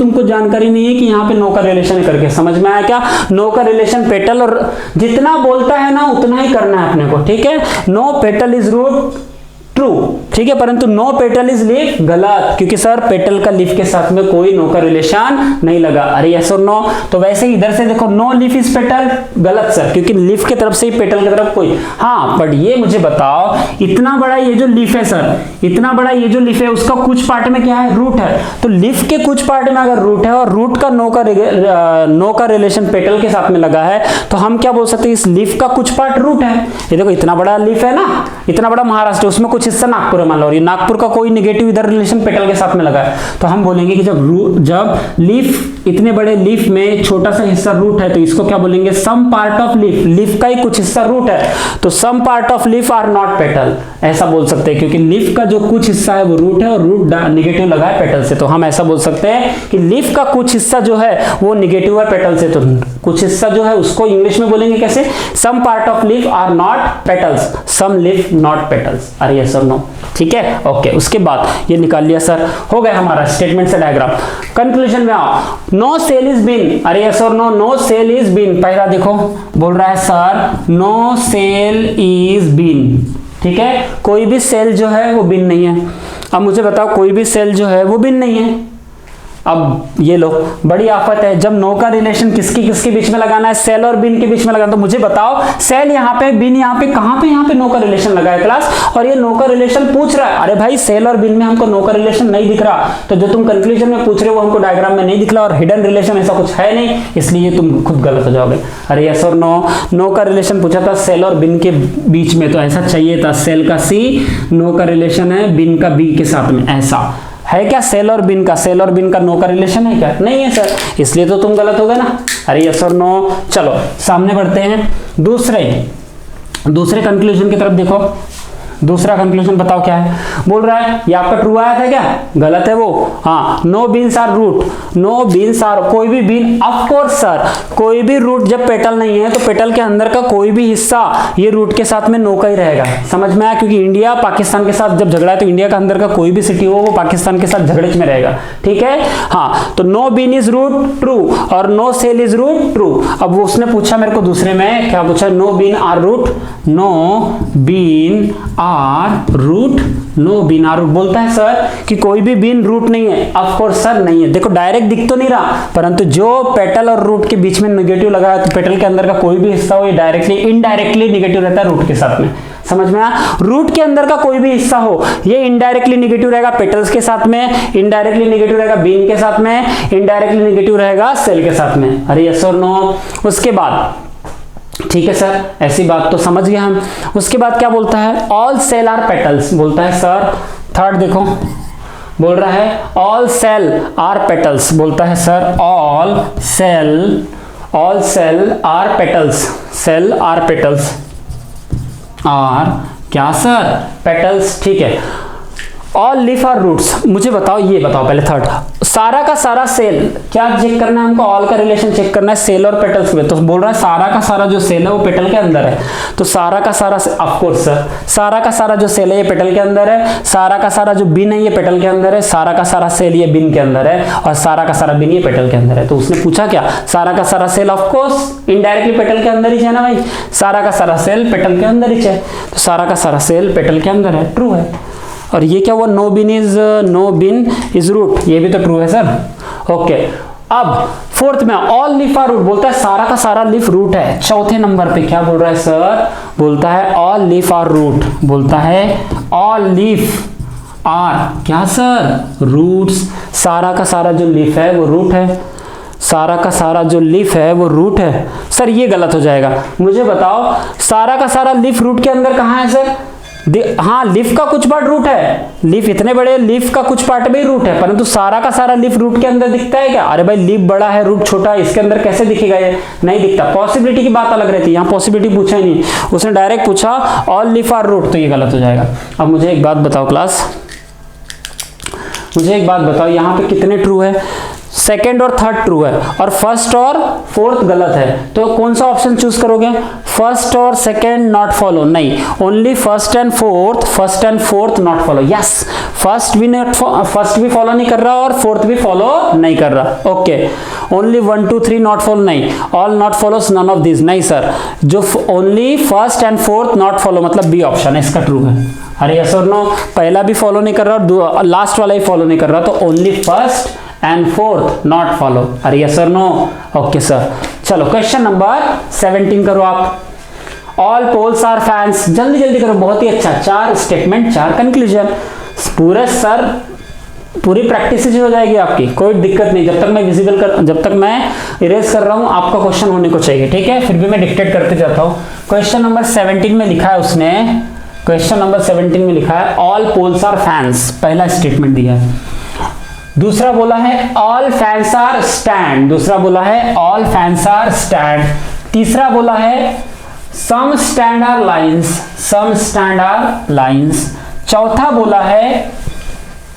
तुमको जानकारी नहीं है कि यहाँ पे नो का रिलेशन है करके, समझ में आया क्या? नो का रिलेशन पेटल, और जितना बोलता है ना उतना ही करना है अपने को, ठीक है? No petal is root, true, ठीक है, परंतु नो पेटल इज लीफ, गलत, क्योंकि सर पेटल का लीफ के साथ में कोई नो का रिलेशन नहीं लगा। अरे यस और नो? तो वैसे ही इधर से देखो, नो लीफ इज पेटल, गलत सर, क्योंकि लीफ की तरफ से ही पेटल की तरफ कोई, हाँ, बट ये मुझे बताओ, इतना बड़ा ये जो लीफ है सर, इतना बड़ा ये जो लीफ है, उसका कुछ पार्ट में क्या है? रूट है। तो लीफ के कुछ पार्ट में अगर रूट है और रूट का नो का रिलेशन पेटल के साथ में लगा है, तो हम क्या बोल सकते हैं? इस लीफ का कुछ पार्ट रूट है। ये देखो इतना बड़ा लीफ है ना, इतना बड़ा महाराष्ट्र, उसमें कुछ हिस्सा नागपुर है मान लो, और ये नागपुर का कोई नेगेटिव इधर रिलेशन पेटल के साथ में लगा है, तो हम बोलेंगे कि जब लीफ, इतने बड़े लीफ में छोटा सा हिस्सा रूट है, तो इसको क्या बोलेंगे? Some part of leaf, leaf का ही कुछ हिस्सा रूट है, तो some part of leaf are not petal, ऐसा बोल सकते हैं, क्योंकि लीफ का जो कुछ हिस्सा है वो रूट है और रूट नेगेटिव लगा है पेटल से, तो हम ऐसा बोल सकते हैं कि लीफ का कुछ हिस्सा जो है वो नेगेटिव है पेटल से, तो कुछ हिस्सा जो है उसको इंग्लिश में बोलेंगे कैसे? Some part of leaf are not petals, some leaf not petals. अरे यस और नो? ठीक है, ओके। उसके बाद ये निकाल लिया सर, हो गया हमारा स्टेटमेंट से डायग्राम। कंक्लूजन में आओ, नो सेल इज बीन, अरे यस और no? No cell is bean, पहला देखो बोल रहा है sir no cell is bean, ठीक है, कोई भी सेल जो है वो बिन नहीं है। अब मुझे बताओ, कोई भी सेल जो है वो बिन नहीं है। अब ये लो, बड़ी आफत है, जब नो का रिलेशन किसके बीच में लगाना है? सेल और बिन के बीच में लगाना। तो मुझे बताओ, सेल यहाँ पे, बिन यहाँ पे, कहाँ पे यहाँ पे नो का रिलेशन लगा है क्लास? और ये नो का रिलेशन पूछ रहा है। अरे भाई सेल और बिन में हमको नो का रिलेशन नहीं दिख रहा, तो जो तुम कंक्लूजन में पूछ रहे हो वो हमको डायग्राम में नहीं दिख रहा, और हिडन रिलेशन ऐसा कुछ है नहीं, इसलिए तुम खुद गलत हो जाओगे। अरे यस और नो? नो का रिलेशन पूछा था सेल और बिन के बीच में, तो ऐसा चाहिए था, सेल का सी, नो का रिलेशन है बिन का बी के साथ में, ऐसा है क्या? सेल और बिन का नो का रिलेशन है क्या? नहीं है सर, इसलिए तो तुम गलत हो गए ना। अरे यस और नो? चलो सामने बढ़ते हैं, दूसरे कंक्लूजन की तरफ देखो। दूसरा कंक्लूजन बताओ क्या है? बोल रहा है ये आपका ट्रू आया था क्या? गलत है वो, हाँ। No beans are root, no beans are, कोई भी बीन, ऑफ कोर्स सर, कोई भी रूट जब पेटल नहीं है तो पेटल के अंदर का कोई भी हिस्सा ये रूट के साथ में नो का ही रहेगा, समझ में आया? क्योंकि इंडिया पाकिस्तान के साथ जब झगड़ा है तो इंडिया का अंदर का कोई भी सिटी हो वो पाकिस्तान के साथ झगड़े में रहेगा, ठीक है, हाँ। तो no bean is root, true, और no cell is root, true. अब वो उसने पूछा मेरे को दूसरे में, क्या पूछा? No bean are root, no bean are root, no bean are root. बोलता है सर कि कोई भी बीन रूट नहीं है। ऑफ कोर्स सर नहीं है, देखो डायरेक्ट दिख तो नहीं रहा, परंतु जो पेटल और रूट के बीच में नेगेटिव लगा है, तो पेटल के अंदर का कोई भी हिस्सा हो ये डायरेक्टली इनडायरेक्टली नेगेटिव रहता है रूट के साथ में, समझ में आया? रूट के अंदर का कोई भी हिस्सा हो ये इनडायरेक्टली नेगेटिव रहेगा पेटल्स के साथ में, इनडायरेक्टली नेगेटिव रहेगा बीन के साथ में, इनडायरेक्टली नेगेटिव रहेगा सेल के साथ में। अरे यस और नो? उसके बाद ठीक है सर, ऐसी बात तो समझ गए हम। उसके बाद क्या बोलता है? ऑल सेल आर पेटल्स, बोलता है सर। थर्ड देखो, बोल रहा है ऑल सेल आर पेटल्स, बोलता है sir all cell are petals, cell are petals are क्या सर? पेटल्स, ठीक है। ऑल लीफ आर रूट्स, मुझे बताओ, ये बताओ पहले थर्ड, सारा का सारा सेल, क्या चेक करना है हमको? ऑल का रिलेशन चेक करना है सेल और पेटल्स में, तो बोल रहा है सारा का सारा जो सेल है वो पेटल के अंदर है, तो सारा का सारा, ऑफ कोर्स सर, सारा का सारा जो सेल है ये पेटल के अंदर है, सारा का सारा जो बिन है ये पेटल के अंदर है, सारा का सारा सेल ये बिन के अंदर है, और सारा का सारा बिन ये पेटल के अंदर है। तो उसने पूछा क्या? सारा का सारा cell, of course indirectly petal के अंदर ही है ना भाई, सारा का सारा सेल पेटल के अंदर ही है, तो सारा का सारा सेल पेटल के अंदर है, ट्रू है। और ये क्या हुआ? नो बिन इज रूट, ये भी तो ट्रू है सर, ओके। अब फोर्थ में ऑल लीफ आर रूट, बोलता है सारा का सारा लीफ रूट है। चौथे नंबर पे क्या बोल रहा है सर? बोलता है ऑल लीफ आर रूट, बोलता है ऑल लीफ आर क्या सर? रूट्स, सारा का सारा जो लीफ है वो रूट है, सारा का सारा जो लीफ है वो रूट है। सर ये गलत हो जाएगा, मुझे बताओ सारा का सारा लीफ रूट के अंदर कहाँ है सर? हाँ, लीफ का कुछ पार्ट रूट है, लीफ इतने बड़े लीफ का कुछ पार्ट भी रूट है, परंतु सारा का सारा लीफ रूट के अंदर दिखता है क्या? अरे भाई लीफ बड़ा है रूट छोटा है, इसके अंदर कैसे दिखेगा? ये नहीं दिखता। पॉसिबिलिटी की बात अलग रहती है, यहाँ पॉसिबिलिटी पूछा ही नहीं, उसने डायरेक्ट पूछा ऑल लीफ आर रूट, तो ये गलत हो जाएगा। अब मुझे एक बात बताओ क्लास, मुझे एक बात बताओ, यहाँ पे कितने ट्रू है? सेकेंड और थर्ड ट्रू है और फर्स्ट और फोर्थ गलत है, तो कौन सा ऑप्शन चूज करोगे? फर्स्ट और सेकेंड नॉट फॉलो, नहीं, only first and fourth not follow. Yes, first भी फॉलो नहीं कर रहा और फोर्थ भी फॉलो नहीं कर रहा। ओके, ओनली 1 2 3 नॉट फॉलो, नहीं, all not follows none of this, नहीं सर, जो only first and fourth not follow मतलब बी ऑप्शन है, इसका ट्रू है। अरे यस और नो, पहला भी फॉलो नहीं कर रहा और लास्ट वाला ही फॉलो नहीं कर रहा, तो only first and fourth not follow. अरे यस और नो, ओके सर। चलो क्वेश्चन नंबर 17 करो आप। ऑल पोल्स आर फैंस, जल्दी जल्दी करो, बहुत ही अच्छा, 4 स्टेटमेंट 4 कंक्लूजन, पूरे सर पूरी प्रैक्टिस हो जाएगी आपकी, कोई दिक्कत नहीं। जब तक मैं इरेज कर रहा हूं आपका क्वेश्चन होने को चाहिए, ठीक है, फिर भी मैं डिक्टेट करते जाता हूं। क्वेश्चन नंबर 17 में लिखा है उसने, क्वेश्चन नंबर 17 में लिखा है ऑल पोल्स आर फैंस, पहला स्टेटमेंट दिया है। दूसरा बोला है ऑल फैंस आर स्टैंड, दूसरा बोला है ऑल फैंस आर स्टैंड। तीसरा बोला है some stand are lines, some stand are lines. चौथा बोला है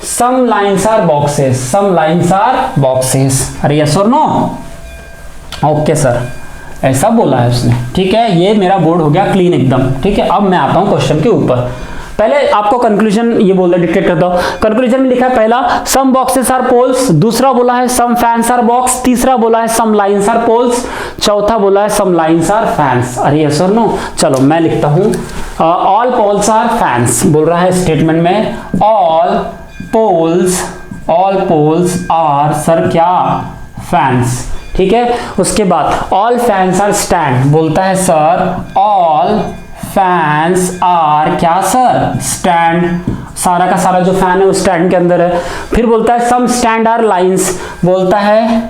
some lines are boxes, some lines are boxes. अरे यस और नो, ओके सर, ऐसा बोला है उसने, ठीक है। ये मेरा बोर्ड हो गया क्लीन एकदम, ठीक है। अब मैं आता हूं क्वेश्चन के ऊपर। पहले आपको कंक्लूजन ये बोल रहा, डिक्टेट करता हूं। कंक्लूजन में लिखा है पहला सम बॉक्सेस आर पोल्स, दूसरा बोला है सम फैंस आर बॉक्स, तीसरा बोला है सम लाइंस आर पोल्स, चौथा बोला है सम लाइंस आर फैंस। अरे यस और नो, चलो मैं लिखता हूं ऑल पोल्स आर फैंस, बोल रहा है स्टेटमेंट में ऑल पोल्स आर सर क्या फैंस, ठीक है। उसके बाद ऑल फैंस आर स्टैंड, बोलता है सर ऑल फैंस आर क्या सर स्टैंड, सारा का सारा जो फैन है वो स्टैंड के अंदर है। फिर बोलता है सम स्टैंड आर लाइंस, बोलता है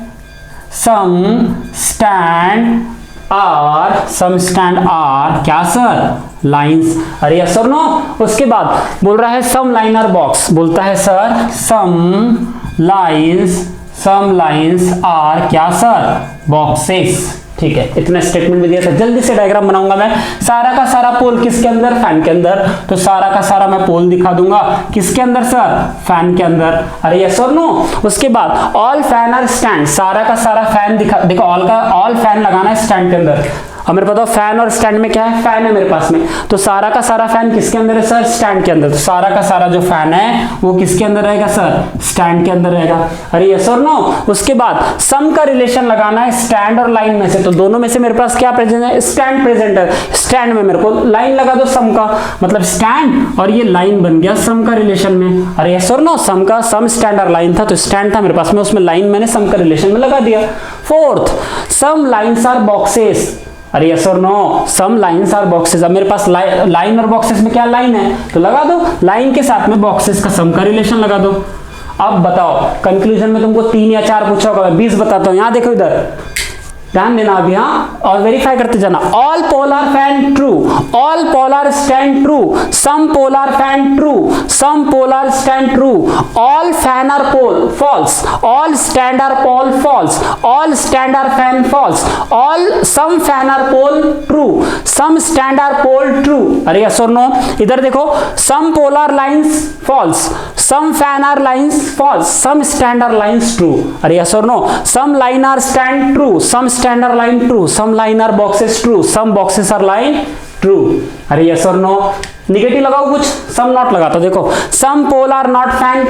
सम स्टैंड आर क्या सर लाइंस। अरे यस और नो। उसके बाद बोल रहा है सम लाइन आर बॉक्स, बोलता है सर सम लाइंस आर क्या सर बॉक्सेस, ठीक है। इतना स्टेटमेंट में दिया था। जल्दी से डायग्राम बनाऊंगा मैं। सारा का सारा पोल किसके अंदर, फैन के अंदर, तो सारा का सारा मैं पोल दिखा दूंगा किसके अंदर सर, फैन के अंदर। अरे यस और नो। उसके बाद ऑल फैन आर स्टैंड, सारा का सारा फैन दिखा, देखो ऑल फैन लगाना है स्टैंड के अंदर। अब मेरे बताओ फैन और स्टैंड में क्या है, फैन है मेरे पास में, तो सारा का सारा फैन किसके अंदर है सर, स्टैंड के अंदर। तो सारा का सारा जो फैन है वो किसके अंदर रहेगा सर, स्टैंड के अंदर रहेगा। अरे यस और नो। उसके बाद सम का रिलेशन लगाना है स्टैंड और लाइन में से, तो दोनों में से मेरे पास क्या प्रेजेंट है, स्टैंड प्रेजेंट है। स्टैंड में मेरे को लाइन लगा दो सम का, मतलब स्टैंड और ये लाइन बन गया सम का रिलेशन में। अरे यस और नो, सम का सम स्टैंड और लाइन था, तो स्टैंड था मेरे पास में, उसमें लाइन मैंने सम का रिलेशन में लगा दिया। Fourth some lines are boxes. अरे यस और no, some lines are boxes. अब मेरे पास लाइन और बॉक्सेस में क्या लाइन है, तो लगा दो लाइन के साथ में बॉक्सेस का सम का रिलेशन लगा दो। अब बताओ कंक्लूजन में तुमको 3 या 4 पूछा होगा, मैं 20 बताता हूं। यहां देखो, इधर ध्यान देना अभी, हाँ, और वेरीफाई करते जाना। All polar fan true, all polar stand true, some polar fan true, some polar stand true, all fan are pole false, all stand are pole false, all stand are fan false, all some fan are pole true, some stand are pole true. अरे yes और no. इधर देखो some polar lines false, some fan are lines false, some stand are lines true. अरे yes और no. Some line are stand true, some stand are line true, some line are boxes true, some boxes are line true. अरे yes और no. Negative लगाओ कुछ, some not लगाता, देखो some pole are not fan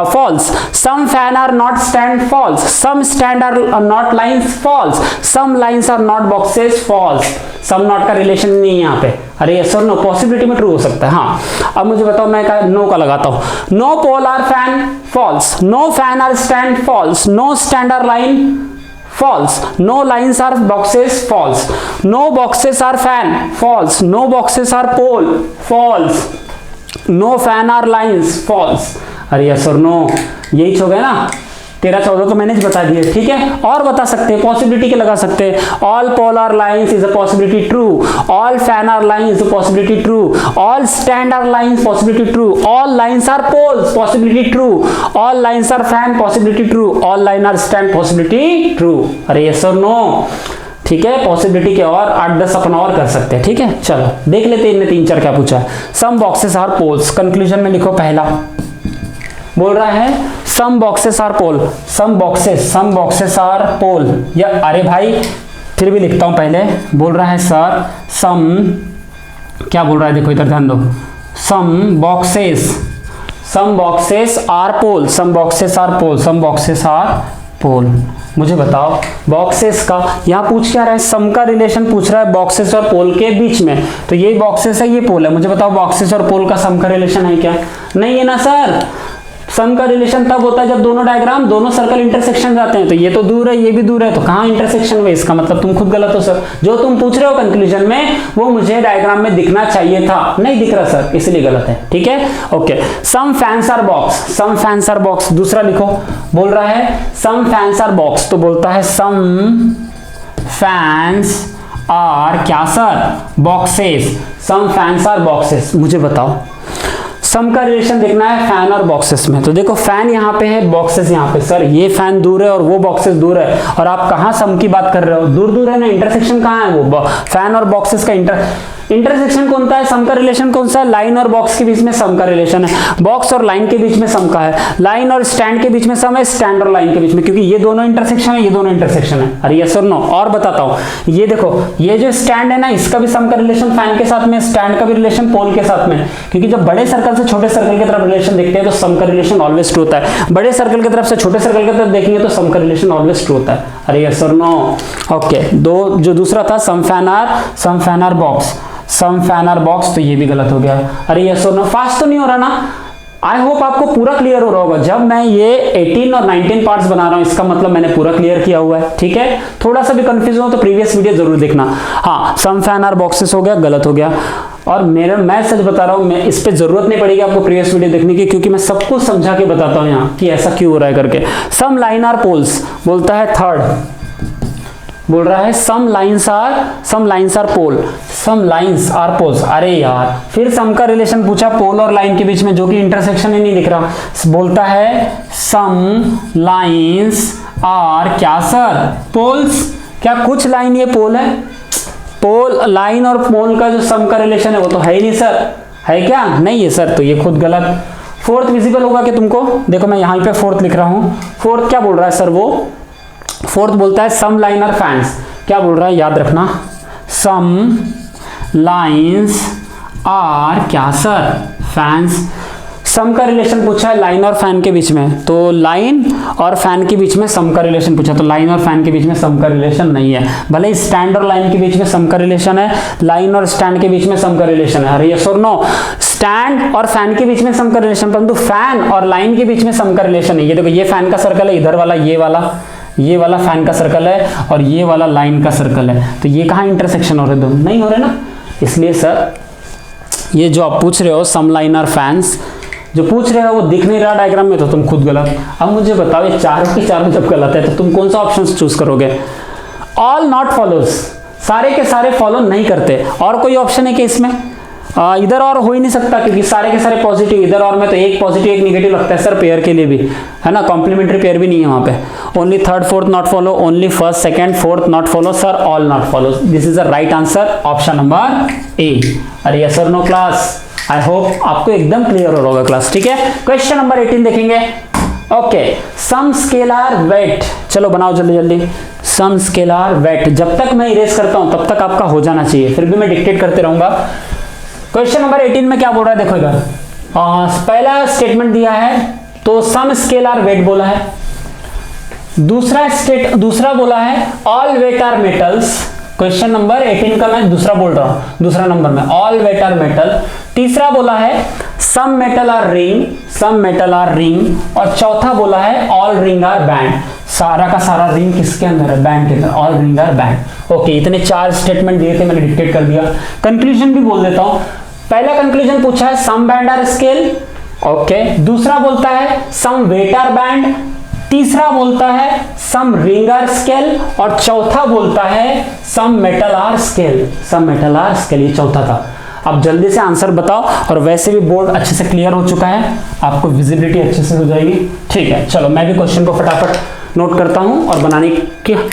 false, some fan are not stand false, some stand are not lines false, some lines are not boxes false. Some not का relation नहीं है यहाँ पे। अरे यस और नो, पॉसिबिलिटी में ट्रू हो सकता है। हाँ, अब मुझे बताओ, मैं नो का लगाता हूं। No pole are fan false, no fan are stand false, no stand are line false, no lines are boxes false, no boxes are fan false, no boxes are pole false, no fan are lines false। अरे yes और no, यही हो गया ना। 13-14 तो मैंने बता दिए, ठीक है। और बता सकते हैं, पॉसिबिलिटी के लगा सकते हैं। All polar lines is a possibility true, all fan are line is a possibility true, all stand are lines possibility true, all lines are poles possibility true, all lines are fan possibility true, all line are stand possibility true. अरे yes और no, ठीक है। Possibility के और 8-10 अपन और कर सकते हैं, ठीक है। चलो देख लेते हैं इनने 3-4 क्या पूछा है। Some boxes are poles, conclusion में लिखो पहला बोल रहा है some boxes are pole, some boxes are pole. या अरे भाई फिर भी लिखता हूं पहले। बोल रहा है सर सम, क्या बोल रहा है देखो इधर ध्यान दो, some boxes are pole, some boxes are pole, some boxes are pole. मुझे बताओ बॉक्सेस का, यहाँ पूछ क्या रहा है, सम का रिलेशन पूछ रहा है बॉक्सेस और पोल के बीच में, तो ये बॉक्सेस है ये पोल है। मुझे बताओ बॉक्सेस और पोल का सम का रिलेशन है क्या? नहीं है ना सर। सम का रिलेशन तब होता है जब दोनों सर्कल इंटरसेक्शन जाते हैं, तो ये तो दूर है ये भी दूर है, तो कहाँ इंटरसेक्शन हुए? इसका मतलब तुम खुद गलत हो सर। जो तुम पूछ रहे हो कंक्लूजन में वो मुझे डायग्राम में दिखना चाहिए था, नहीं दिख रहा सर, इसलिए गलत है। ठीक है, okay. Some fans are box, some fans are box, दूसरा लिखो। बोल रहा है सम फैंस आर बॉक्स, तो बोलता है सम फैंस आर क्या sir? Boxes, some fans are boxes. मुझे बताओ सम का रिलेशन देखना है फैन और बॉक्सेस में, तो देखो फैन यहाँ पे है, बॉक्सेस यहाँ पे। सर ये फैन दूर है और वो बॉक्सेस दूर है, और आप कहाँ सम की बात कर रहे हो? दूर दूर है ना, इंटरसेक्शन कहाँ है? वो फैन और बॉक्सेस का इंटरसेक्शन कौन सा है? सम का रिलेशन कौन सा है? लाइन और बॉक्स के बीच में सम का रिलेशन है, बॉक्स और लाइन के बीच में सम का है, लाइन और स्टैंड के बीच में सम है, स्टैंड और लाइन के बीच में, क्योंकि ये दोनों इंटरसेक्शन है, ये दोनों इंटरसेक्शन है। अरे यस और नो? और बताता हूँ, ये देखो ये जो स्टैंड है ना, इसका भी सम का रिलेशन फैन के साथ में, स्टैंड का भी रिलेशन पोल के साथ में, क्योंकि जब बड़े सर्कल से छोटे सर्कल की तरफ रिलेशन देखते हैं तो सम का रिलेशन ऑलवेज ट्रू होता है, बड़े सर्कल की तरफ से छोटे सर्कल की तरफ देखेंगे तो सम का रिलेशन ऑलवेज ट्रू होता है। अरे यस और नो? ओके। दो जो दूसरा था some fan are box, some fan are box, तो ये भी गलत हो गया। अरे यस और नो? फास्ट तो नहीं हो रहा ना? आई होप आपको पूरा क्लियर हो रहा होगा। जब मैं ये 18 और 19 पार्ट्स बना रहा हूं इसका मतलब मैंने पूरा क्लियर किया हुआ है। ठीक है, थोड़ा सा भी कंफ्यूज हो तो प्रीवियस वीडियो जरूर देखना। हाँ, सम फैन आर बॉक्सेस हो गया, गलत हो गया। और मैं सच बता रहा हूं, मैं इस पे जरूरत नहीं पड़ेगी आपको प्रीवियस वीडियो देखने की, क्योंकि मैं सब कुछ समझा के बताता हूं यहाँ कि ऐसा क्यों हो रहा है करके। सम लाइन आर पोल्स, बोलता है थर्ड, बोल रहा है some lines are pole, some lines are poles. अरे यार, फिर सम का रिलेशन पूछा पोल और लाइन के बीच में, जो कि इंटरसेक्शन ही नहीं दिख रहा। बोलता है सम लाइन्स आर क्या सर? पोल्स। क्या कुछ लाइन ये पोल है? पोल, लाइन और पोल का जो सम का रिलेशन है वो तो है ही नहीं सर, है क्या? नहीं है सर, तो ये खुद गलत। फोर्थ विजिबल होगा कि तुमको? देखो मैं यहाँ पे फोर्थ लिख रहा हूँ। फोर्थ क्या बोल रहा है सर? वो फोर्थ बोलता है सम लाइन आर फैंस। क्या बोल रहा है याद रखना, सम लाइन्स आर क्या सर? फैंस। सम का रिलेशन पूछा है लाइन और फैन के बीच में, तो लाइन और फैन के बीच में सम का रिलेशन पूछा, तो लाइन और फैन के बीच में सम का रिलेशन नहीं है। भले स्टैंड और लाइन के बीच में सम का रिलेशन है, लाइन और स्टैंड के बीच में सम का रिलेशन है। अरे यस और नो? स्टैंड और फैन के बीच में सम का रिलेशन, परंतु फैन और लाइन के बीच में सम का रिलेशन है। ये देखो ये फैन का सर्कल है, इधर वाला ये वाला फैन का सर्कल है, और ये वाला लाइन का सर्कल है, तो ये कहाँ इंटरसेक्शन हो रहे? दो नहीं हो रहे ना। इसलिए सर ये जो आप पूछ रहे हो सम लाइन आर फैंस, जो पूछ रहे हो वो दिख नहीं रहा डायग्राम में, तो तुम खुद गलत। अब मुझे बताओ ये चारों के चारों जब गलत है तो तुम कौन सा ऑप्शन चूज करोगे? ऑल नॉट फॉलोज, सारे के सारे फॉलो नहीं करते। और कोई ऑप्शन है कि इसमें? इधर और हो ही नहीं सकता, क्योंकि सारे के सारे पॉजिटिव, इधर और में तो एक पॉजिटिव एक नेगेटिव लगता है सर पेयर के लिए भी, है ना? कॉम्प्लीमेंट्री पेयर भी नहीं है वहां पे। Only third fourth not follow, only first second fourth not follow sir, all not follow. This is the right answer, option number A. अरे यस और नो क्लास? आई होप आपको एकदम क्लियर हो रहा होगा क्लास। ठीक है, क्वेश्चन नंबर 18 देखेंगे। ओके, सम स्केलर वेट, चलो बनाओ जल्दी जल्दी। सम स्केलर वेट, जब तक मैं इरेज करता हूं तब तक आपका हो जाना चाहिए, फिर भी मैं डिक्टेट करते रहूंगा। क्वेश्चन नंबर 18 में क्या बोल रहा है देखो इधर, पहला स्टेटमेंट दिया है तो सम स्केलर वेट बोला है, दूसरा बोला है all weight are metals. Question number 18 का मैं दूसरा बोल रहा हूं, दूसरा नंबर में ऑल वेट आर मेटल। तीसरा बोला है सम मेटल आर रिंग, और चौथा बोला है ऑल रिंग आर बैंड। सारा का सारा रिंग किसके अंदर है? बैंड के अंदर, all ring are band. Okay, इतने 4 स्टेटमेंट दिए थे, मैंने डिक्टेट कर दिया। कंक्लूजन भी बोल देता हूं। पहला कंक्लूजन पूछा है सम बैंड आर स्केल, ओके। दूसरा बोलता है सम वेट आर बैंड, तीसरा बोलता है सम रिंग आर स्केल, और चौथा बोलता है सम मेटल आर स्केल, ये चौथा था। अब जल्दी से आंसर बताओ, और वैसे भी बोर्ड अच्छे से क्लियर हो चुका है, आपको विजिबिलिटी अच्छे से हो जाएगी। ठीक है, चलो मैं भी क्वेश्चन को फटाफट नोट करता हूं और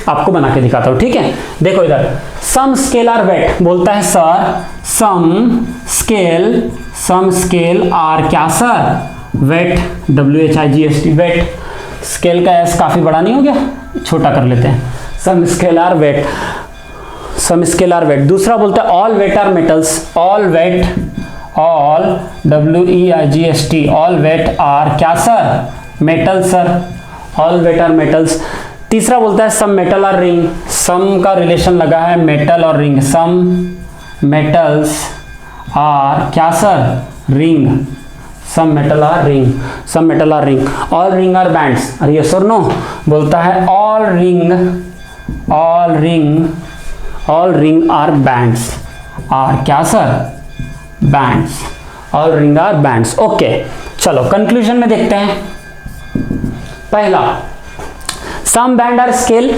आपको बना के दिखाता हूं। ठीक है, देखो इधर सम स्केलर वेट बोलता है सर सम स्केल आर क्या sir? Weight, WHIGST weight. Scale का एस काफी बड़ा नहीं हो गया, छोटा कर लेते हैं। Some scalar weight, some scalar weight. दूसरा बोलता है all weight are metals, all weight, all WEIGST, all weight are क्या sir, metal sir, all weight are metals. तीसरा बोलता है some metal are ring, some का रिलेशन लगा है मेटल और रिंग, सम मेटल्स आर क्या sir, ring, some metal are ring, some metal are ring. All ring are bands, अरे yes और नो, बोलता है all ring, all ring, all ring are bands, are क्या sir, bands, all ring are bands. Okay, चलो conclusion में देखते हैं। पहला सम बैंड आर स्केल।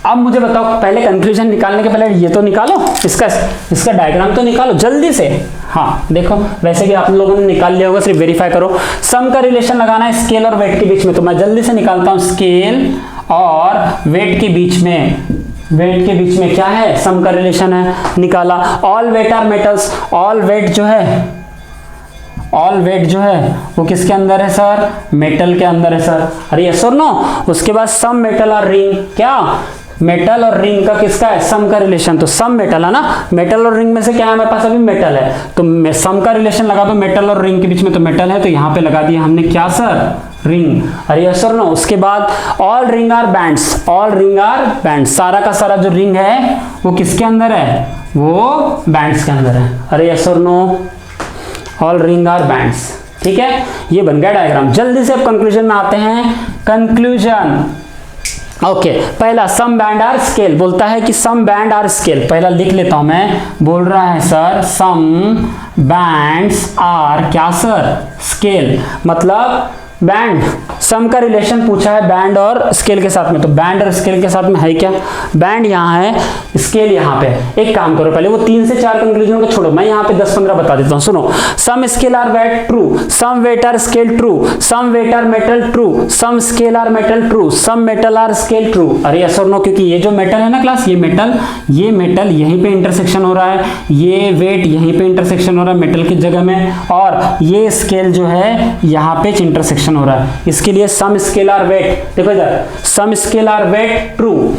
अब मुझे बताओ, पहले कंक्लूजन निकालने के पहले ये तो निकालो, इसका डायग्राम तो निकालो जल्दी से। हाँ देखो, वैसे भी आप लोगों ने निकाल लिया होगा, सिर्फ वेरीफाई करो। सम का रिलेशन लगाना है स्केल और वेट के बीच में, तो मैं जल्दी से निकालता हूं। स्केल और वेट के बीच में, वेट के बीच में क्या है, सम का रिलेशन है, निकाला। All weight are metals, all weight जो है, ऑल वेट जो है वो किसके अंदर है सर, मेटल के अंदर है सर, अरे यस और नो। उसके बाद सम मेटल और रिंग, क्या मेटल और रिंग का किसका है, सम का रिलेशन, तो सम मेटल है ना, मेटल और रिंग में से क्या है हमारे पास, अभी मेटल है, तो सम का रिलेशन लगा दो मेटल और रिंग के बीच में, तो मेटल है, तो यहाँ पे लगा दिया हमने क्या सर, रिंग, अरे यस और नो। उसके बाद all ring are bands, all ring are bands, सारा का सारा जो रिंग है वो किसके अंदर है, वो बैंड्स के अंदर है, अरे यस और no, all ring are bands. ठीक है, ये बन गया डायग्राम। जल्दी से अब कंक्लूजन में आते हैं। कंक्लूजन, ओके, पहला सम बैंड आर स्केल, बोलता है कि सम बैंड आर स्केल, पहला लिख लेता हूं मैं, बोल रहा है सर सम बैंड्स आर क्या सर, स्केल, मतलब बैंड, सम का रिलेशन पूछा है बैंड और स्केल के साथ में, तो बैंड और स्केल के साथ में है क्या, बैंड यहाँ है, स्केल यहाँ पे। एक काम करो, पहले वो 3 से 4 कंक्लूजन को छोड़ो, मैं यहाँ पे 10-15 बता देता हूँ। सुनो, some scale are weight true, some weight are scale true, some weight are metal true, some scale are metal true, some metal are scale true. अरे यस और नो, क्योंकि ये जो मेटल है ना क्लास, ये मेटल यहीं पे इंटरसेक्शन हो रहा है, ये वेट यहीं पे इंटरसेक्शन हो रहा है मेटल की जगह में, और ये स्केल जो है यहाँ पे इंटरसेक्शन हो रहा है। इसके लिए सम स्केलर वेट, देखो इधर, some scalar weight true,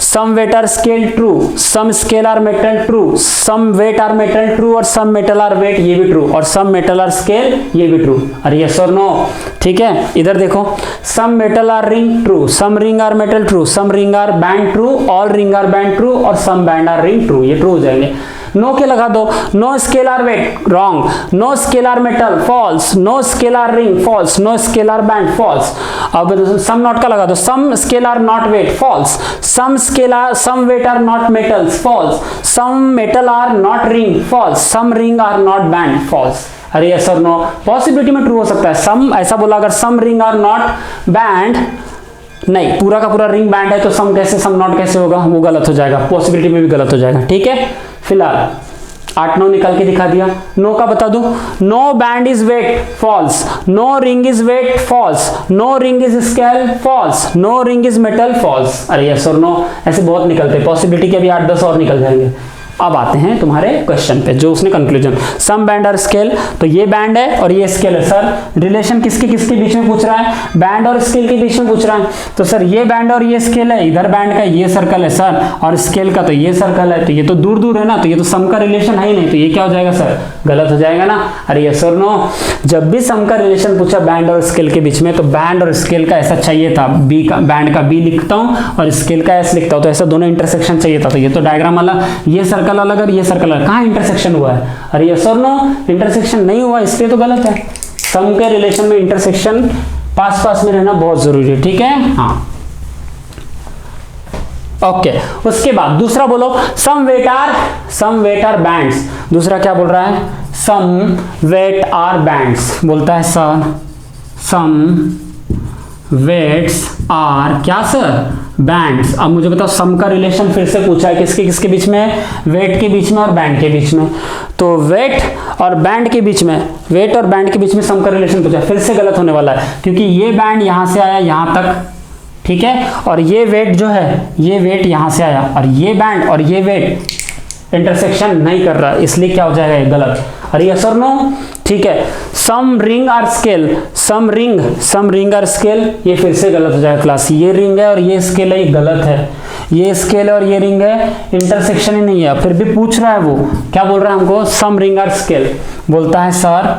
some weight are scale true, some scale are metal true, some weight are metal true, और सम मेटल आर वेट ये भी ट्रू, और सम मेटल आर स्केल ये भी true. अरे yes और नो, ठीक है, इधर देखो, some metal are ring true, some ring are metal true, some ring are band true, all ring are band true, और some band are ring true, ये ट्रू हो जाएंगे। नो के लगा दो, no scale are weight wrong, no scale are metal false, no scale are ring false, no scale are band false. अब some not का लगा दो, some scale are not weight false, some scale are some weight are not metals false, some metal are not ring false, some ring are not band false. अरे yes और no, possibility में true हो सकता है। Some ऐसा बोला, अगर some ring are not band, नहीं पूरा का पूरा रिंग बैंड है तो सम कैसे, सम नॉट कैसे होगा, वो गलत हो जाएगा, पॉसिबिलिटी में भी गलत हो जाएगा। ठीक है, फिलहाल 8-9 निकाल के दिखा दिया। नो का बता दो, no band is weight false, no ring is weight false, no ring is scale false, no ring is metal false. अरे यस और नो, ऐसे बहुत निकलते, पॉसिबिलिटी के अभी 8-10 और निकल जाएंगे। अब आते हैं तुम्हारे क्वेश्चन पे, जो उसने कंक्लूजन, सम बैंड और स्केल, तो ये बैंड है और ये स्केल है। सर रिलेशन किसके किसके बीच में पूछ रहा है, बैंड और स्केल के बीच में पूछ रहा है, तो सर ये बैंड और ये स्केल है, इधर बैंड का ये सर्कल है सर, और स्केल का तो ये सर्कल है, तो ये तो दूर दूर है ना, तो ये तो सम का रिलेशन है ही नहीं, तो ये क्या हो जाएगा सर, गलत हो जाएगा ना। अरे यस और नो, जब भी सम का रिलेशन पूछा बैंड और स्केल के बीच में, तो बैंड और स्केल का ऐसा चाहिए था, बी का, बैंड का बी लिखता हूँ और स्केल का एस लिखता हूँ, तो ऐसा दोनों इंटरसेक्शन चाहिए था, तो ये तो डायग्राम वाला, ये सर्कल अलग और ये सर्कल अलग, कहाँ इंटरसेक्शन हुआ है, अरे यस और नो, इंटरसेक्शन नहीं हुआ, इसलिए तो गलत है। सम के रिलेशन में इंटरसेक्शन पास पास में रहना बहुत जरूरी है। ठीक है, हाँ ओके। उसके बाद दूसरा बोलो, सम वेट आर बैंड्स, दूसरा क्या बोल रहा है, सम वेट आर बैंड्स, बोलता है सर सम वेट्स आर क्या सर, बैंड्स। अब मुझे बताओ, सम का रिलेशन फिर से पूछा है, किसके किसके बीच में, वेट के बीच में और बैंड के बीच में, तो वेट और बैंड के बीच में, वेट और बैंड के बीच में सम का रिलेशन पूछा, फिर से गलत होने वाला है, क्योंकि ये बैंड यहां से आया यहां तक, ठीक है, और ये वेट जो है, ये वेट यहां से आया, और ये बैंड और ये वेट इंटरसेक्शन नहीं कर रहा, इसलिए क्या हो जाएगा, ये गलत। अरे यस और नो, ठीक है। Some ring are scale, some ring are scale, ये फिर से गलत हो जाएगा क्लास, ये रिंग है और ये स्केल है, ये गलत है, ये स्केल और ये रिंग है, इंटरसेक्शन ही नहीं है, फिर भी पूछ रहा है वो क्या बोल रहा है हमको, सम रिंग आर स्केल। बोलता है sir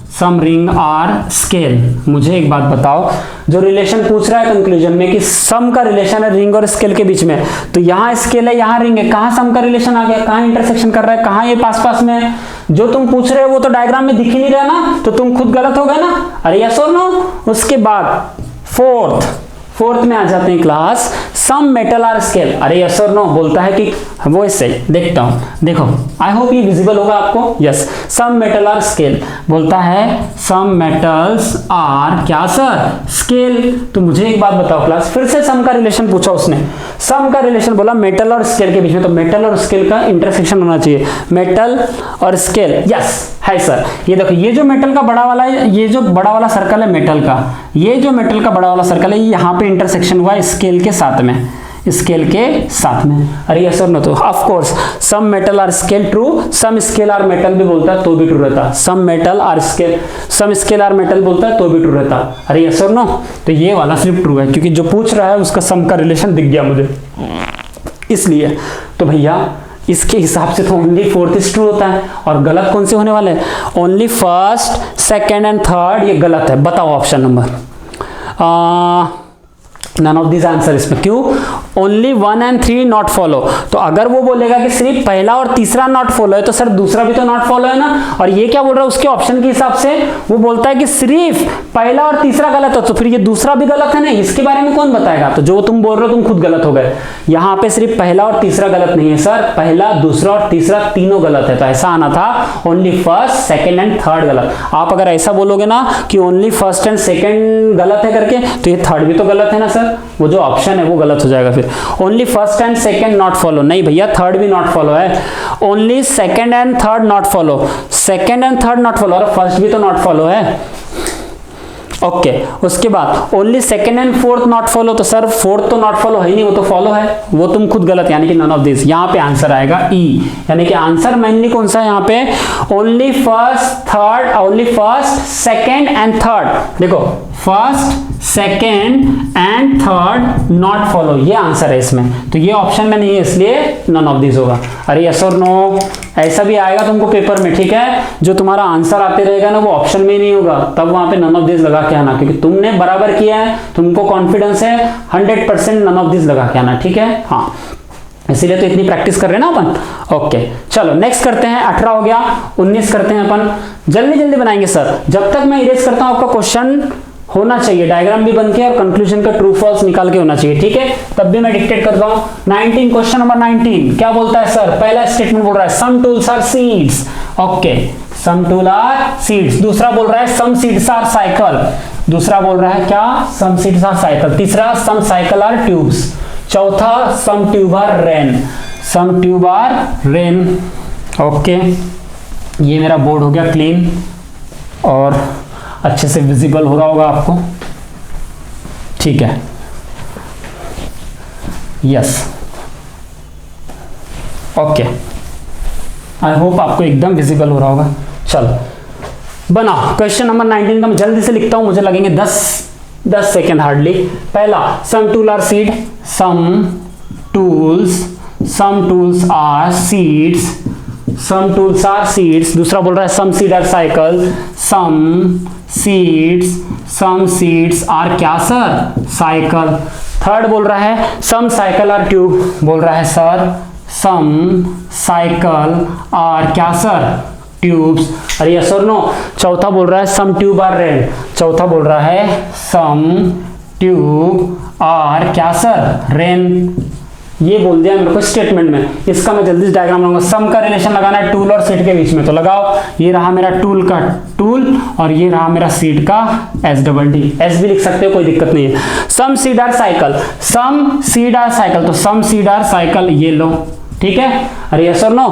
some ring are scale. मुझे एक बात बताओ, जो रिलेशन पूछ रहा है कंक्लूजन में कि सम का रिलेशन है रिंग और स्केल के बीच में, तो यहाँ स्केल है यहाँ रिंग है, कहाँ सम का रिलेशन आ गया, कहाँ इंटरसेक्शन कर रहा है, कहाँ ये पास पास में है? जो तुम पूछ रहे हो वो तो डायग्राम में दिख ही नहीं रहा ना, तो तुम खुद गलत हो गए ना। अरे यस और नो। उसके बाद फोर्थ में आ जाते हैं class, some metal are scale. अरे यस और नो बोलता है कि वो इससे देखता हूं, देखो आई होप ये विजिबल होगा आपको। Yes, some metal are scale बोलता है सम मेटल्स आर क्या सर, स्केल। तो मुझे एक बात बताओ क्लास, फिर से सम का रिलेशन पूछा उसने, सम का रिलेशन बोला मेटल और स्केल के बीच में, तो मेटल और स्केल का इंटरसेक्शन होना चाहिए, मेटल और स्केल। यस है सर। ये देखो, ये जो मेटल का बड़ा वाला है, ये जो बड़ा वाला सर्कल है मेटल का, ये जो मेटल का बड़ा वाला सर्कल है, ये यहाँ पे इंटरसेक्शन हुआ स्केल के साथ में, स्केल के साथ में। अरे यस और नो। तो of course some metal are scale true, some scale are metal भी बोलता है तो भी ट्रू रहता, some metal are scale, some scale are metal बोलता है तो भी ट्रू रहता। अरे यस और नो। तो ये वाला सिर्फ ट्रू है, क्योंकि जो पूछ रहा है उसका सम का रिलेशन दिख गया मुझे, इसलिए। तो भैया इसके हिसाब से तो ओनली फोर्थ इज ट्रू होता है, और गलत कौन से होने वाले हैं, only first second and third, ये गलत है। बताओ option number, none of this answer. इसमें क्यों, ओनली 1 and 3 नॉट फॉलो। तो अगर वो बोलेगा कि सिर्फ पहला और तीसरा नॉट फॉलो है, तो सर दूसरा भी तो नॉट फॉलो है ना। और ये क्या बोल रहा है उसके ऑप्शन के हिसाब से, वो बोलता है कि सिर्फ पहला और तीसरा गलत है, तो फिर ये दूसरा भी गलत है ना, इसके बारे में कौन बताएगा। तो जो तुम बोल रहे हो तुम खुद गलत हो गए। यहाँ पे सिर्फ पहला और तीसरा गलत नहीं है सर, पहला दूसरा और तीसरा तीनों गलत है। तो ऐसा आना था only first second and third गलत। आप अगर ऐसा बोलोगे ना कि ओनली फर्स्ट एंड सेकेंड गलत है करके, तो ये थर्ड भी तो गलत है ना सर, वो जो ऑप्शन है वो गलत हो जाएगा। फिर only first and second not follow, नहीं भैया थर्ड भी नॉट फॉलो है, only second and third not follow, second and third not follow, और फर्स्ट भी तो नॉट फॉलो है। ओके उसके बाद only second and fourth not follow, तो सर फोर्थ तो नॉट फॉलो है ही नहीं, वो तो फॉलो है, वो तुम खुद गलत, यानी कि नन ऑफ दिस। यहाँ पे आंसर आएगा ई, यानी कि आंसर मेनली कौन सा है यहाँ पे, only first third, only first second and third. देखो first second and third not follow, ये आंसर है इसमें। तो ये ऑप्शन में नहीं है, इसलिए नन ऑफ दिस होगा। अरे यस और नो, ऐसा भी आएगा तुमको पेपर में, ठीक है। जो तुम्हारा आंसर आते रहेगा ना वो ऑप्शन में ही नहीं होगा, तब वहां पे नन ऑफ दिस लगा के आना, क्योंकि तुमने बराबर किया है, तुमको कॉन्फिडेंस है, 100% नन ऑफ दिस लगा के आना, ठीक है। हाँ इसीलिए तो इतनी प्रैक्टिस कर रहे हैं ना अपन। ओके चलो नेक्स्ट करते हैं, 18 हो गया, 19 करते हैं अपन, जल्दी जल्दी बनाएंगे सर। जब तक मैं इरेज करता हूं आपका क्वेश्चन होना चाहिए, डायग्राम भी बन के और कंक्लूजन का ट्रू फॉल्स निकाल के होना चाहिए, ठीक है। तब भी मैं डिक्टेट करता हूं। 19 क्वेश्चन नंबर 19 क्या बोलता है सर, पहला स्टेटमेंट बोल रहा है some tools are seeds. Okay some tool are seeds. दूसरा बोल रहा है सम सीड्स आर साइकिल। दूसरा बोल रहा है क्या, सम सीड्स आर साइकिल। तीसरा सम साइकिल आर ट्यूब्स। चौथा some tube are rain, some tube are rain. Okay ये मेरा बोर्ड हो गया क्लीन और अच्छे से विजिबल हो रहा होगा आपको, ठीक है। यस ओके आई होप आपको एकदम विजिबल हो रहा होगा। चलो बनाओ क्वेश्चन नंबर 19 का मैं जल्दी से लिखता हूं, मुझे लगेंगे 10 सेकेंड हार्डली। पहला some tool are seed, some tools are seeds, some tools are seeds. दूसरा बोल रहा है some seed are cycle, some seeds are क्या सर, साइकिल। थर्ड बोल रहा है सम साइकिल आर ट्यूब, बोल रहा है सर सम साइकिल आर क्या सर, ट्यूब्स। अरे यस और नो। चौथा बोल रहा है सम ट्यूब आर रेन, चौथा बोल रहा है सम ट्यूब आर क्या सर, रेन। ये बोल दिया मेरे को स्टेटमेंट में। इसका मैं जल्दी से डायग्राम लगाऊंगा। सम का रिलेशन लगाना है टूल और सीड के बीच में, तो लगाओ। ये रहा मेरा टूल का टूल और ये रहा मेरा सीड का एस डबल डी, एस भी लिख सकते हो कोई दिक्कत नहीं है। Some seed are cycle, some seed are cycle, तो सम सीड आर साइकिल ये लो, ठीक है। अरे यस और नो।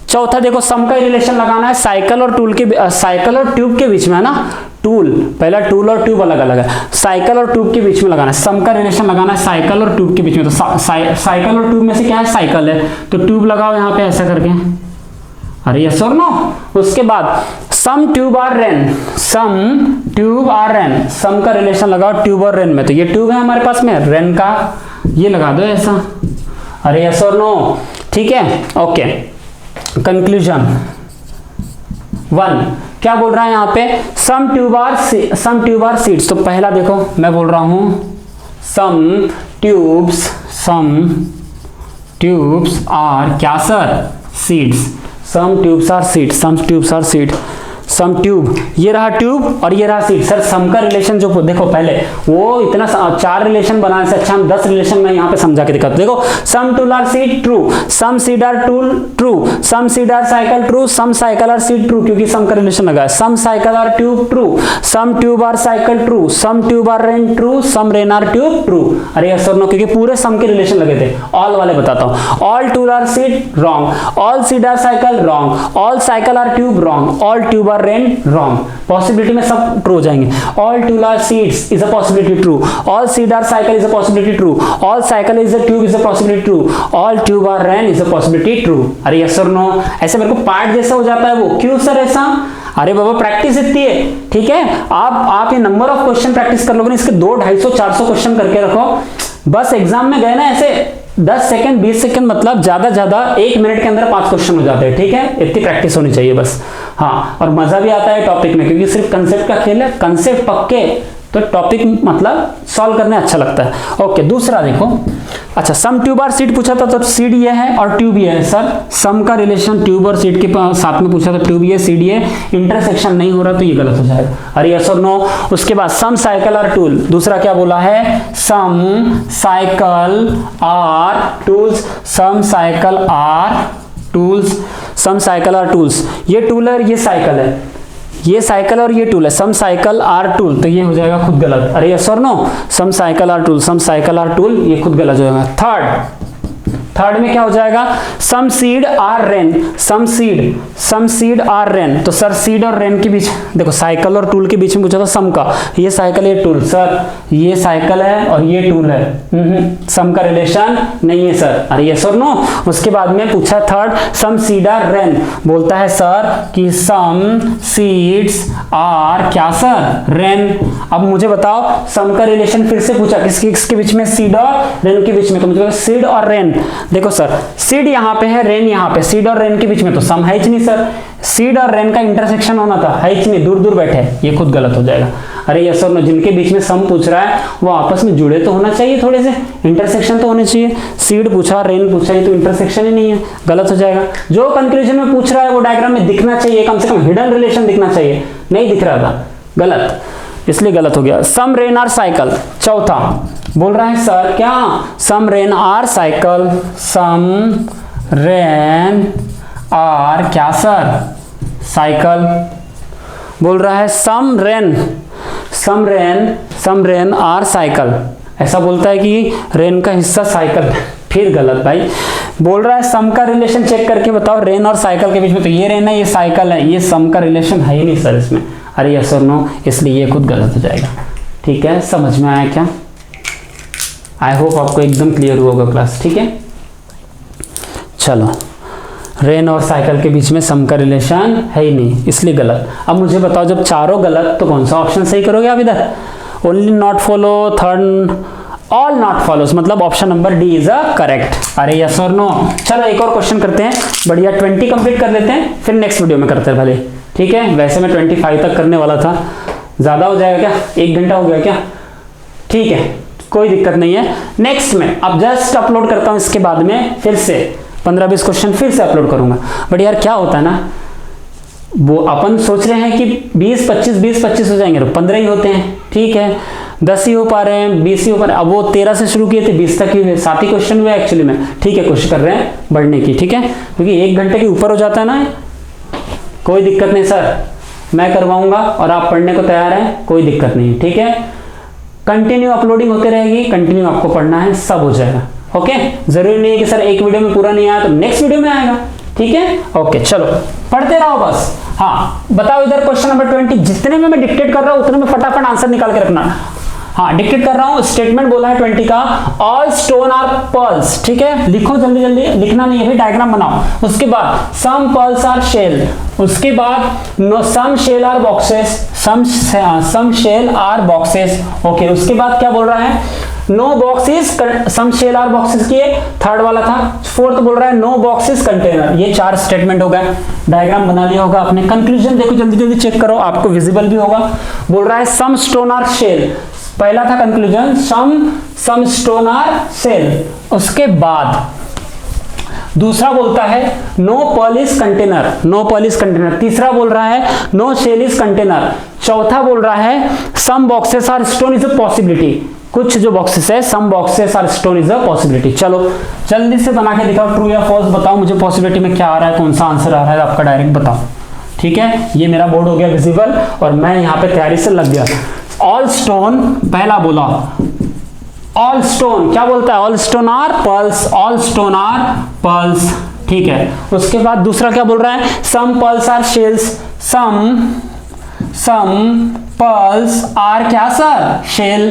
चौथा देखो सम का रिलेशन लगाना है साइकिल और टूल के, साइकिल और ट्यूब के बीच में है ना, टूल पहला टूल और ट्यूब अलग अलग है, साइकिल और ट्यूब के बीच में लगाना है। सम का रिलेशन लगाना है साइकिल और ट्यूब के बीच में, तो साइकिल और ट्यूब में से क्या है, साइकिल है, तो ट्यूब लगाओ यहाँ पे ऐसा करके। अरे यस और नो। उसके बाद some tube are rain, some tube और रेन, सम का रिलेशन लगाओ ट्यूब और रेन में, तो ये ट्यूब है हमारे पास में, रेन का ये लगा दो ऐसा। अरे यस और नो, ठीक है, ओके। कंक्लूजन 1 क्या बोल रहा है यहाँ पे, सम ट्यूब आर सीड्स। तो पहला देखो मैं बोल रहा हूं सम ट्यूब्स आर क्या sir, seeds. Some tubes are seeds, some tubes are seed, some tube, ये रहा ट्यूब और ये रहा सीड। सर सम का रिलेशन जो देखो पहले वो इतना 4 रिलेशन बनाने से अच्छा हम 10 रिलेशन में यहाँ पे समझा के दिखाते। देखो some tool are seed true, some seed are tool true, some seed are cycle true, some cycle are seed true, क्योंकि सम का रिलेशन लगा है। Some cycle are tube true, some tube are cycle true, some tube are rain true, some rain are tube true. अरे yes और no, क्योंकि पूरे सम के relation लगे थे। ऑल वाले बताता हूँ, all tool are seed wrong, all seed are cycle wrong, all cycle are tube wrong, all tube are rain wrong. Possibility में सब ट्रू हो जाएंगे। All tube are seeds is a possibility true, all seed are cycle is a possibility true, all cycle is a tube is a possibility true, all tube are rain is a possibility true. अरे yes और no, ऐसे मेरे को part जैसा हो जाता है वो, क्यों सर ऐसा? अरे बाबा प्रैक्टिस इतनी है, ठीक है। आप ये नंबर ऑफ क्वेश्चन प्रैक्टिस कर लोगे ना, इसके 200, 250, 400 क्वेश्चन करके रखो। बस एग्जाम में गए ना ऐसे 10 सेकंड 20 सेकंड, मतलब ज्यादा 1 मिनट के अंदर 5 क्वेश्चन हो जाते हैं, ठीक है। इतनी प्रैक्टिस होनी चाहिए बस। हाँ, और मजा भी आता है टॉपिक में, क्योंकि सिर्फ कंसेप्ट का खेल है, कंसेप्ट पक्के तो टॉपिक मतलब सॉल्व करने अच्छा लगता है। ओके, दूसरा देखो, अच्छा सम ट्यूब और सीड पूछा था, तो सीड ये है और ट्यूब ये है। सर सम का रिलेशन ट्यूब और सीड के साथ में पूछा था, ट्यूब ये सीड ये, इंटरसेक्शन नहीं हो रहा तो ये गलत हो जाएगा। अरे यस और नो। उसके बाद सम साइकिल और टूल, दूसरा क्या बोला है, some cycle are tools, some cycle are tools, some cycle are tools. ये टूल है, ये साइकिल है, ये साइकिल और ये टूल है, सम साइकिल आर टूल, तो ये हो जाएगा खुद गलत। अरे यस और no, some cycle are tool, some cycle are tool, ये खुद गलत हो जाएगा। थर्ड में क्या हो जाएगा, some seed are rain, some seed are rain. तो सर सीड और रेन के बीच देखो, साइकिल और टूल के बीच में पूछा था सम का, ये साइकिल ये टूल, सर ये साइकिल है और ये टूल है, सम का रिलेशन नहीं है सर। अरे यस और नो। उसके बाद में पूछा third, some seed are rain, बोलता है सर कि सम सीड्स आर क्या सर, रेन। अब मुझे बताओ सम का रिलेशन फिर से पूछा, किसके बीच में, सीड और रेन के बीच में, तो मुझे सीड और रेन। देखो सर सीड यहां पे है, रेन यहां पे, सीड और रेन के बीच में तो सम है ही नहीं सर, सीड और रेन का इंटरसेक्शन होना था, है ही नहीं, दूर दूर बैठे, ये खुद गलत हो जाएगा। अरे यस और नो, जिनके बीच में सम पूछ रहा है वो आपस में जुड़े तो होना चाहिए, थोड़े से इंटरसेक्शन तो होने चाहिए। सीड पूछा, रेन पूछा, ये तो इंटरसेक्शन ही नहीं है, गलत हो जाएगा। जो कंक्लूजन में पूछ रहा है वो डायग्राम में दिखना चाहिए, कम से कम हिडन रिलेशन दिखना चाहिए, नहीं दिख रहा था, गलत, इसलिए गलत हो गया। सम रेन आर साइकिल, चौथा बोल रहा है सर क्या, some rain are cycle, some rain are क्या सर, साइकिल। बोल रहा है सम रेन आर साइकिल, ऐसा बोलता है कि रेन का हिस्सा साइकिल, फिर गलत भाई। बोल रहा है सम का रिलेशन चेक करके बताओ रेन और साइकिल के बीच में, तो ये रेन है ये साइकिल है, ये सम का रिलेशन है ही नहीं सर इसमें। अरे यस और नो, इसलिए ये खुद गलत हो जाएगा। ठीक है, समझ में आया क्या? आई होप आपको एकदम क्लियर हुआ होगा क्लास, ठीक है। चलो, रेन और साइकिल के बीच में सम का रिलेशन है ही नहीं, इसलिए गलत। अब मुझे बताओ जब चारों गलत तो कौन सा ऑप्शन सही करोगे आप इधर? Only not follow, third all not follows, मतलब option number D is a correct. अरे यस और नो। चलो एक और क्वेश्चन करते हैं, बढ़िया 20 कंप्लीट कर लेते हैं, फिर नेक्स्ट वीडियो में करते हैं भले, ठीक है। वैसे मैं 25 तक करने वाला था, ज्यादा हो जाएगा क्या, 1 घंटा हो गया क्या? ठीक है, कोई दिक्कत नहीं है। नेक्स्ट में अब जस्ट अपलोड करता हूं, इसके बाद में फिर से 15-20 क्वेश्चन फिर से अपलोड करूंगा। बट यार क्या होता है ना, वो अपन सोच रहे हैं कि 20-25 हो जाएंगे, तो 15 ही होते हैं, ठीक है। 10 ही हो पा रहे हैं, 20 ही हो पा रहे हैं। अब वो 13 से शुरू किए थे, 20 तक ही हुए, 7 ही क्वेश्चन हुए एक्चुअली में, ठीक है। कोशिश कर रहे हैं बढ़ने की, ठीक है, क्योंकि 1 घंटे के ऊपर हो जाता है ना। कोई दिक्कत नहीं सर, मैं करवाऊंगा और आप पढ़ने को तैयार हैं, कोई दिक्कत नहीं, ठीक है। कंटिन्यू अपलोडिंग होते रहेगी, कंटिन्यू आपको पढ़ना है, सब हो जाएगा, ओके। जरूरी नहीं है कि सर एक वीडियो में पूरा नहीं आया तो नेक्स्ट वीडियो में आएगा, ठीक है। ओके, चलो पढ़ते रहो बस। हाँ बताओ इधर क्वेश्चन नंबर 20, जितने में मैं डिक्टेट कर रहा हूं उतने में फटाफट आंसर निकाल के रखना। हाँ डिक्टेट कर रहा हूं, स्टेटमेंट बोला है 20 का, ऑल स्टोन आर पर्ल्स, ठीक है, लिखो जल्दी जल्दी, लिखना नहीं है भाई, डायग्राम बनाओ। उसके बाद सम पर्ल्स आर शेल, उसके बाद no some shell are boxes, some shell are boxes, okay. उसके बाद क्या बोल रहा है, no boxes, some shell are boxes की थर्ड वाला था। फोर्थ बोल रहा है नो बॉक्सेस कंटेनर। ये 4 स्टेटमेंट हो गए, डायग्राम बना लिया होगा आपने। कंक्लूजन देखो जल्दी जल्दी चेक करो, आपको विजिबल भी होगा। बोल रहा है सम स्टोन आर शेल, पहला था conclusion, some stone are shell. उसके बाद दूसरा बोलता है no pearl is container, no pearl is container. तीसरा बोल रहा है नो शेल इज कंटेनर। चौथा बोल रहा है some boxes are stone is a possibility, कुछ जो बॉक्सेस है some boxes are stone is a possibility. चलो जल्दी से बना के दिखाओ, ट्रू या फॉल्स बताओ मुझे, पॉसिबिलिटी में क्या आ रहा है, कौन सा आंसर आ रहा है आपका, डायरेक्ट बताओ। ठीक है, ये मेरा बोर्ड हो गया विजिबल और मैं यहाँ पे तैयारी से लग गया। ऑल स्टोन, पहला बोला ऑल स्टोन, क्या बोलता है, all stone are pearls, all stone are pearls, ठीक है। उसके बाद दूसरा क्या बोल रहा है, some pearls are shells, some pearls are क्या sir, shell,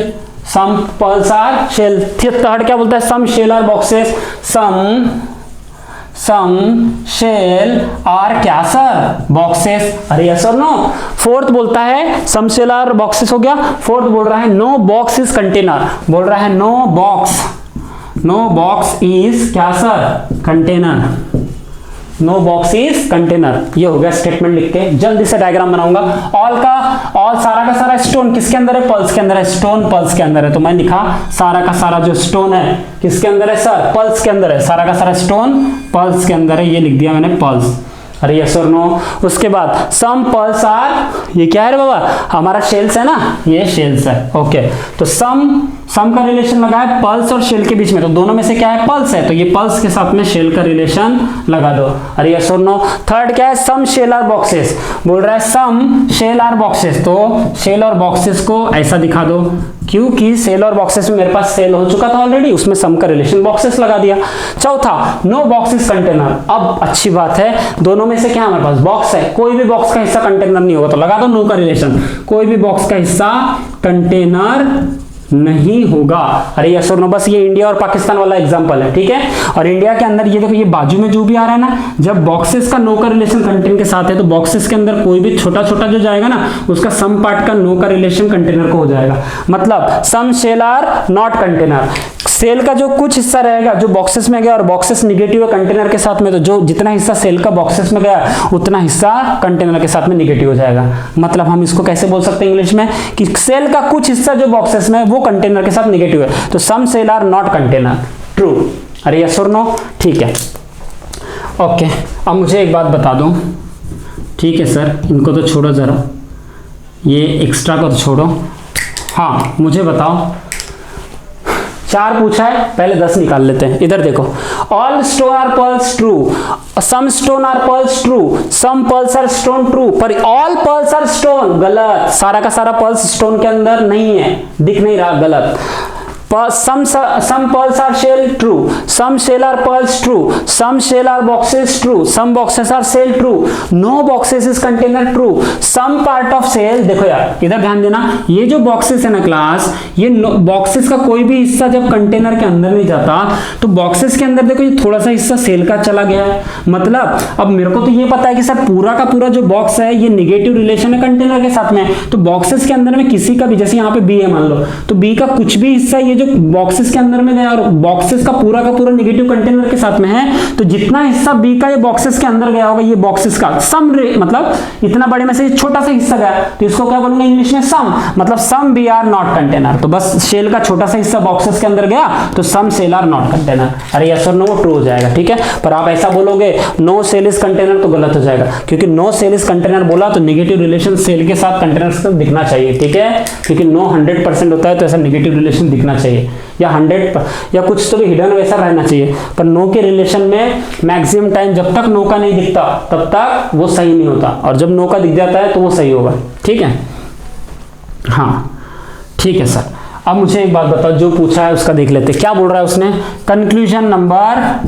some pearls are shell. Third क्या बोलता है, some shell are boxes, some shell are क्या सर, बॉक्सेस, अरे यस और नो। फोर्थ बोलता है सम शेल आर बॉक्सेस हो गया। फोर्थ बोल रहा है नो बॉक्स इज कंटेनर, बोल रहा है नो बॉक्स इज क्या sir, container, no box is container. ये हो गया स्टेटमेंट लिख के। जल्दी से डायग्राम बनाऊंगा। ऑल सारा का सारा स्टोन किसके अंदर है, पल्स के अंदर है, स्टोन पल्स के अंदर है, तो मैं लिखा सारा का सारा जो स्टोन है किसके अंदर है सर, पल्स के अंदर है, सारा का सारा स्टोन पल्स के अंदर है, ये लिख दिया मैंने पल्स, अरे यस और नो। उसके बाद सम पल्स आर, ये क्या है रे बाबा, हमारा शेल्स है ना, ये शेल्स है, ओके। तो सम का रिलेशन लगा है पल्स और शेल के बीच में, तो दोनों में से क्या है, पल्स है, तो ये पल्स के साथ में शेल का रिलेशन लगा दो, अरे यस और नो। थर्ड क्या है, सम शेल आर बॉक्सेस, बोल रहा है सम शेल आर बॉक्सेस, तो शेल और बॉक्सेस को ऐसा दिखा दो, क्योंकि सेल और बॉक्सेस में मेरे पास सेल हो चुका था ऑलरेडी, उसमें सम का रिलेशन बॉक्सेस लगा दिया। चौथा नो बॉक्सेस कंटेनर, अब अच्छी बात है, दोनों में से क्या हमारे पास बॉक्स है, कोई भी बॉक्स का हिस्सा कंटेनर नहीं होगा, तो लगा दो नो का रिलेशन, कोई भी बॉक्स का हिस्सा कंटेनर नहीं होगा, अरे यस और नो। बस ये इंडिया और पाकिस्तान वाला एग्जांपल है, ठीक है। और इंडिया के अंदर ये देखो, ये बाजू में जो भी आ रहा है ना, जब बॉक्सेस का नो का रिलेशन कंटेनर के साथ है, तो बॉक्सेस के अंदर कोई भी छोटा छोटा जो जाएगा ना, उसका सम पार्ट का नो का रिलेशन कंटेनर को हो जाएगा। मतलब some shell are not container, cell का जो कुछ हिस्सा रहेगा जो बॉक्सेस में गया और बॉक्सेस निगेटिव है कंटेनर के साथ में, तो जो जितना हिस्सा सेल का बॉक्सेस में गया उतना हिस्सा कंटेनर के साथ में निगेटिव हो जाएगा। मतलब हम इसको कैसे बोल सकते हैं इंग्लिश में, कि सेल का कुछ हिस्सा जो बॉक्सेस में है वो कंटेनर के साथ निगेटिव है, तो some cell are not container, true, अरे यस और नो, ठीक है, ओके। अब मुझे एक बात बता दो, ठीक है सर, इनको तो छोड़ो जरा, ये एक्स्ट्रा को तो छोड़ो, हाँ मुझे बताओ, 4 पूछा है, पहले 10 निकाल लेते हैं। इधर देखो, all stone are pearls true, some stone are pearls true, some pearls are stone true, पर ऑल पर्ल्स आर स्टोन, गलत, सारा का सारा पर्ल्स स्टोन के अंदर नहीं है, दिख नहीं रहा, गलत। some pearls are shell true, some shell are pearls true, some shell are boxes true, some boxes are shell true, no boxes is container true, some part of shell। देखो यार इधर ध्यान देना, ये जो बॉक्सेस है ना क्लास, ये बॉक्सेस का कोई भी हिस्सा जब कंटेनर के अंदर नहीं जाता तो बॉक्सेस के अंदर देखो ये थोड़ा सा हिस्सा सेल का चला गया है। मतलब अब मेरे को तो ये पता है कि सर पूरा का पूरा जो बॉक्स है ये निगेटिव रिलेशन है कंटेनर के साथ में, तो बॉक्सेस के अंदर में किसी का भी, जैसे यहाँ पे बी है मान लो, तो बी का कुछ भी हिस्सा ये जो बॉक्सेस के अंदर में गया और बॉक्सेस का पूरा निगेटिव कंटेनर के साथ में है, तो जितना हिस्सा बी का ये बॉक्सेस के अंदर गया होगा ये बॉक्सेस का सम, मतलब इतना बड़े में से छोटा सा हिस्सा गया, तो इसको क्या बोलेंगे इंग्लिश में सम, मतलब some B are not container. तो बस शेल का छोटा सा हिस्सा बॉक्सेस के अंदर गया तो some cell are not container. अरे यस और नो ट्रू हो जाएगा, ठीक है। पर आप ऐसा बोलोगे नो सेल इज कंटेनर तो गलत हो जाएगा, क्योंकि नो सेल इज कंटेनर बोला तो नेगेटिव रिलेशन सेल के साथ कंटेनर से दिखना चाहिए, ठीक है, क्योंकि नो 100% होता है तो ऐसा नेगेटिव रिलेशन दिखना चाहिए, या 100 या कुछ तो भी हिडन वैसा रहना चाहिए। पर नो के रिलेशन में मैक्सिमम टाइम जब तक नो का नहीं दिखता तब तक वो सही नहीं होता, और जब नो का दिख जाता है तो वो सही होगा, ठीक है। हाँ ठीक है सर। अब मुझे एक बात बताओ, जो पूछा है उसका देख लेते, क्या बोल रहा है उसने, कंक्लूजन नंबर